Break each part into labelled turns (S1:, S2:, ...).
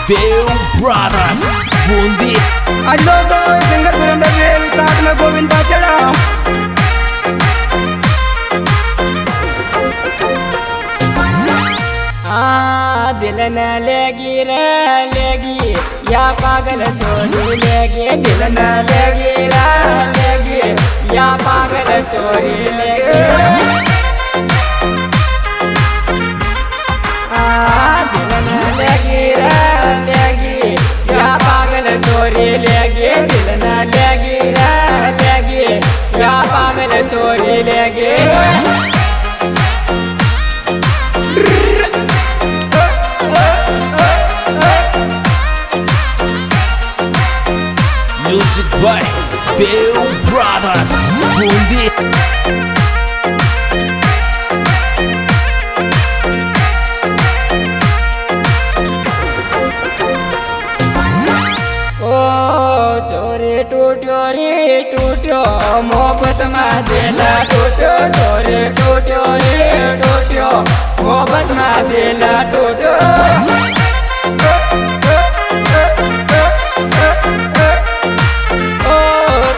S1: देव brothers Bundi.
S2: आज लोगों singer Surendra well साथ में गोविंद बाचड़ा।
S3: दिल न लेगी रे लेगी या पागल चोरी लेगी, दिल न लेगी रे लेगी या पागल चोरी लेगी। दिल न लेगी रे लेगी या पागल चोरी लेगी, दिल न लेगी रे लेगी या पागल चोरी लेगी।
S1: Music by Dev Brothers Boondi।
S3: चोरी टूट्यो रे टूट्यो मोहब्बत में दिला टूट्यो, चोरी टूट्यो रे टूट्यो मोहब्बत में दिला टूट्यो।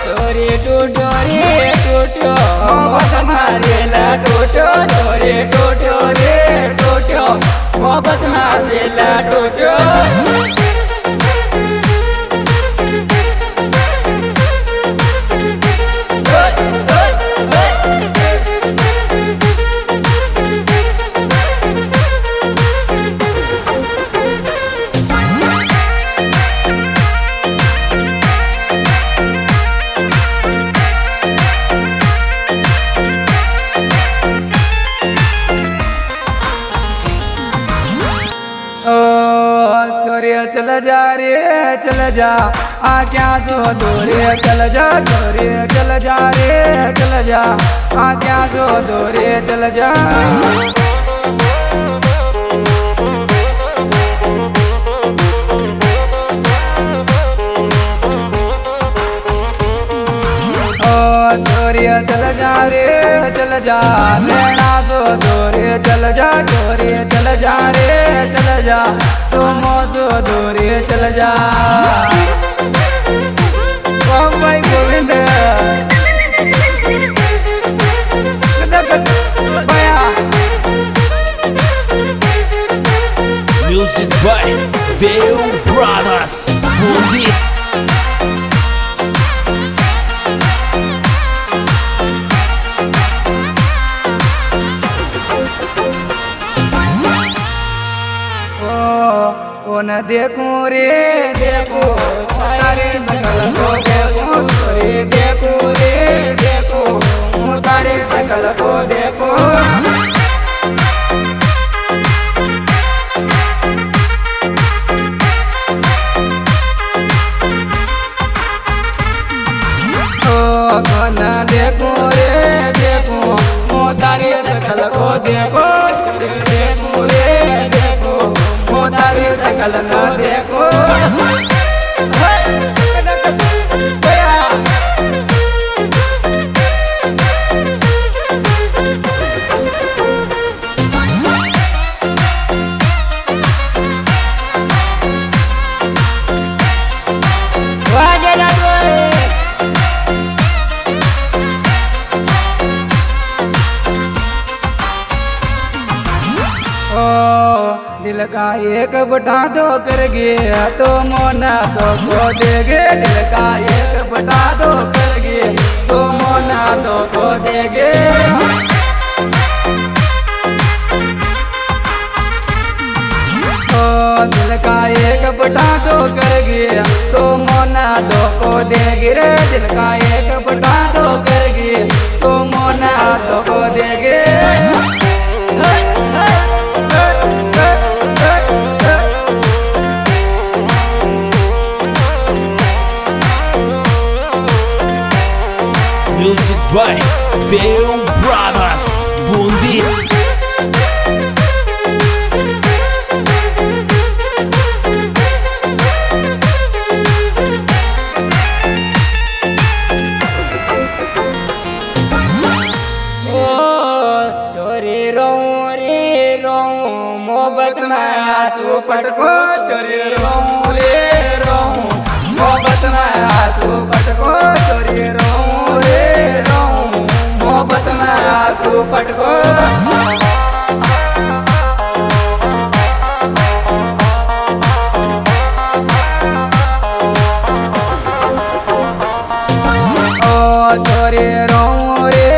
S3: चोरी टूट्यो रे टूट्यो मोहब्बत में दिला टूट्यो, चोरी टूट्यो रे टूट्यो मोहब्बत में दिला टूट्यो।
S2: चोरिया चल जा रे चल जा आ क्या सो दूरे चल जा, चोरिया चल जा रे चल जा आ क्या सो दूरे चल जा। चोरिया चल जा रे चल जा लेना सो दूरे चल जा, चोरिया चल जा रे चल जा तुम सो दूरे चल जा। भाई Govind
S1: Music by Dev Brothers Boondi।
S2: न देखूं रे देखूं तारे सकल को देखूं, रे देखूं रे देखूं तारे सकल को देखूं। न देखूं रे देखूं तारे सकल को देखूं, देखूं रे देखूं तारे सकल को देखो। दिल का एक बटा दो कर गया तो मोना तो को देगे, दिल का एक बटा दो कर गए तो मोना तो को देगे। दिल का एक बटा दो कर गया तो मोना दो को देगे रे, दिल का एक बटा दो कर गए तो मोना दो को देगे।
S1: Music by Dev Brothers Boondi।
S2: मोहब्बत में आंसू पटको चोरी रहूं रे रहूं, मोहब्बत में आंसू पटको चोरी रहूं रे रहूं, मोहब्बत में आंसू पटको। चोरी रहूं रे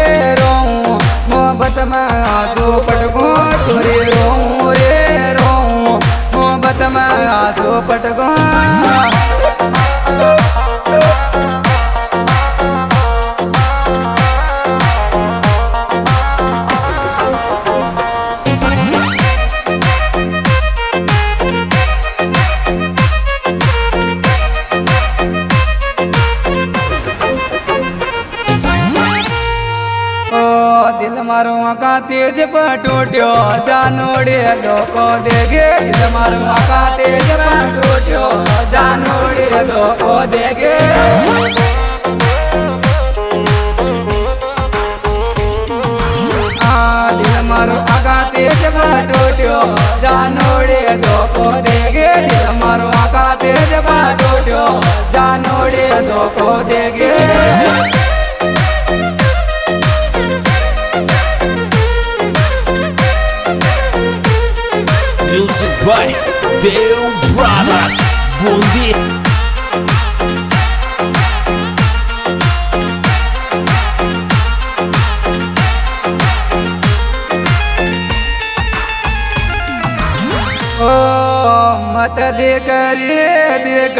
S2: रहूं, मोहब्बत में आंसू पटको चोरी रहूं रे रहूं, मोहब्बत में आंसू पटको। दिल मारो आका तेज पटोट्यो जानोड़े धोको देगे, दिल मारो आका तेज पटोट्यो जानोड़े धोको देगे। दिल मारो आका तेज पटोट्यो जानोड़े धोको देगे, दिल मारो आका तेज पटोट्यो जानोड़े धोको देगे।
S1: Music by Dale Brothers, Bundi.
S2: मत देख रे देख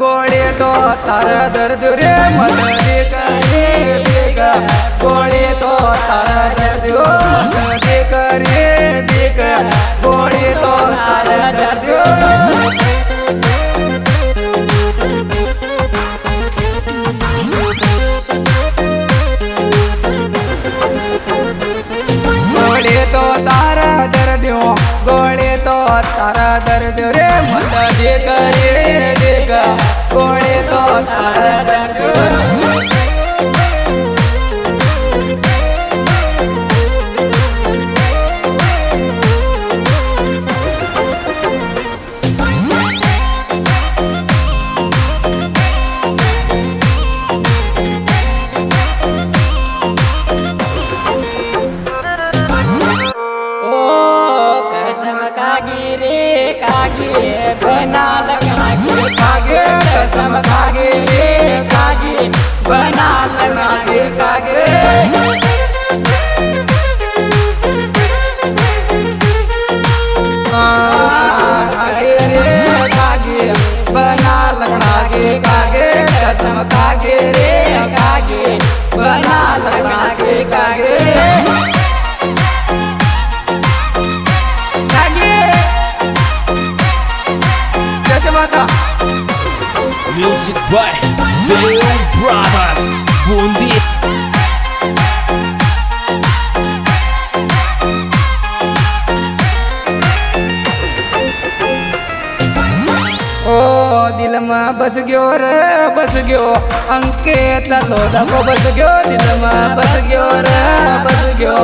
S2: गोड़े तो तारा दर्द रे, मत देख रे देख गोड़े तो तारा दर्द, मत देख रे देख गोड़े तो तारा दर्द। गोड़े तो तारा दर्द गोड़े तो तारा दर्द रे, मत देख रे देख गोड़े तो तारा दर्द।
S3: बना लगा के कागे कसम खागे रे कागे, बना लगा के कागे।
S2: कागे रे कागे बना लगा के कागे, कसम खागे रे कागे बना लगा के कागे।
S1: Music by Dale Brothers, Bundi.
S2: दिल में बस गयो रे बस गयो अंकित लोधा को बस गयो, दिल में बस गयो रे बस गयो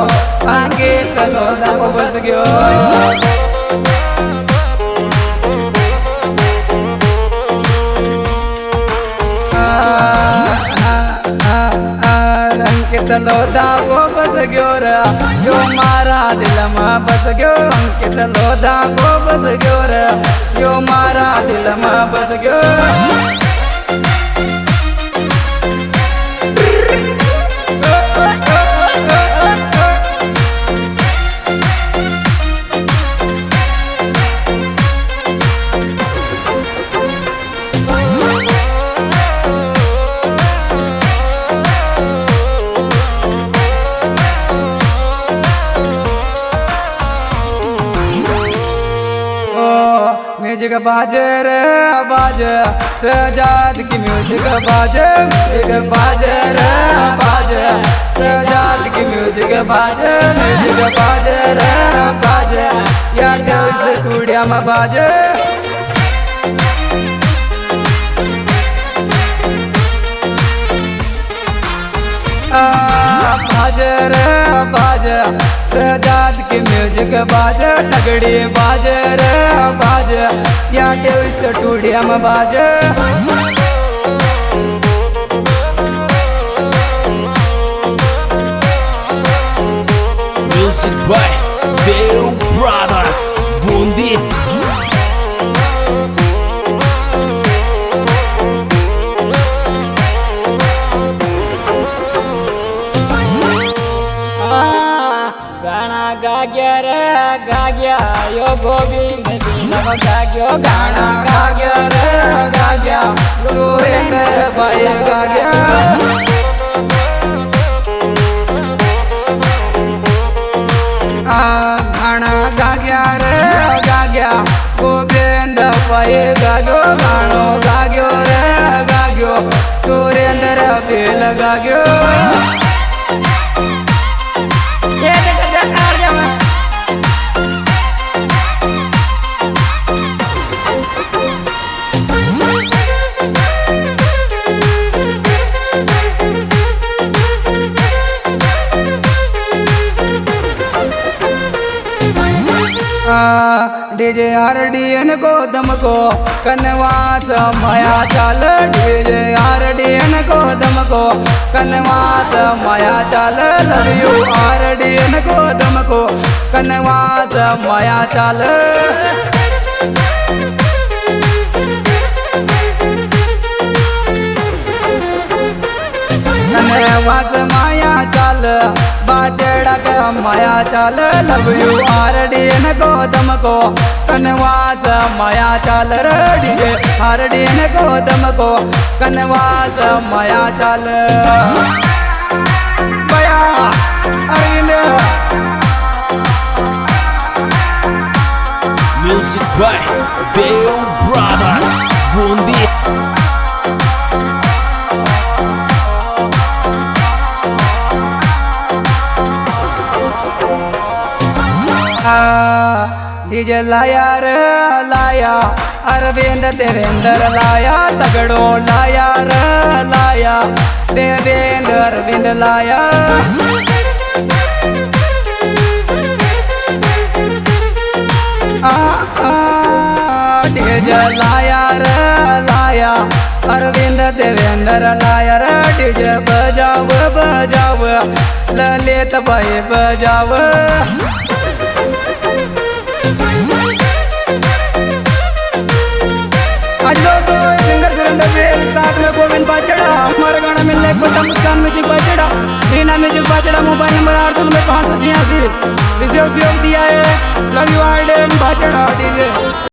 S2: अंकित लोधा को बस गयो। अंकित लोधा को बस गयो रे जो मारा दिल में बस गयो, अंकित लोधा को बस गयो रे जो मारा दिल में बस गयो। म्यूजिक बाजे रे बाजे सजाद की म्यूजिक बाजे, म्यूजिक बाजे रे बाजे सजाद की म्यूजिक बाजे, म्यूजिक बाजे रे बाजे या देव स्टूडियो में बाजे। बाजे रे बाजे सजाद की की म्यूजिक बाज तगड़ी बाज रे बाज या देव स्टूडियो में बाज
S1: Music by Deo Brothers Bundi.
S3: गाना गाग्या रे गाग्या यो गोविंद दीनव गाग्यो
S2: गाना गाग्या रे गाग्या सुरेंद्र भाई गाग्या गाना गाग्या रे गाग्या गोविंद भाई गाग्यो गानो गाग्यो रे गाग्यो सुरेंद्र बेल गाग्यो डीजे आरडीएन को दमको कनवास माया चाल डीजे आरडीएन को दमको कनवास माया चाल लव यू आरडीएन को दमको कनवास माया चाल कनवास माया चाल बाचड़ा का माया चाल लव यू आरडीएन को दमको कनवास माया चाल डीजे आरडीएन को दमको कनवास माया चाल बया Arvind
S1: Music by Deo Brothers Bundi.
S2: DJ लाया रे लाया अरविंद देवेंद्र लाया तगड़ो लाया रे लाया देवेंद्र अरविंद लाया डीजे लाया रे लाया अरविंद देवेंद्र लाया रे डीजे बजाव बजाव ललित भाई बजाव आज लोग सिंगर सुरेंद्र बेल साथ में गोविंद बाचड़ा हमारा गाना मिलने को मुस्कान म्यूजिक बाचड़ा दीना म्यूजिक बाचड़ा मोबाइल नंबर 8 में 586 विशेष योग दिया है लव यू आर बाचड़ा डीजे।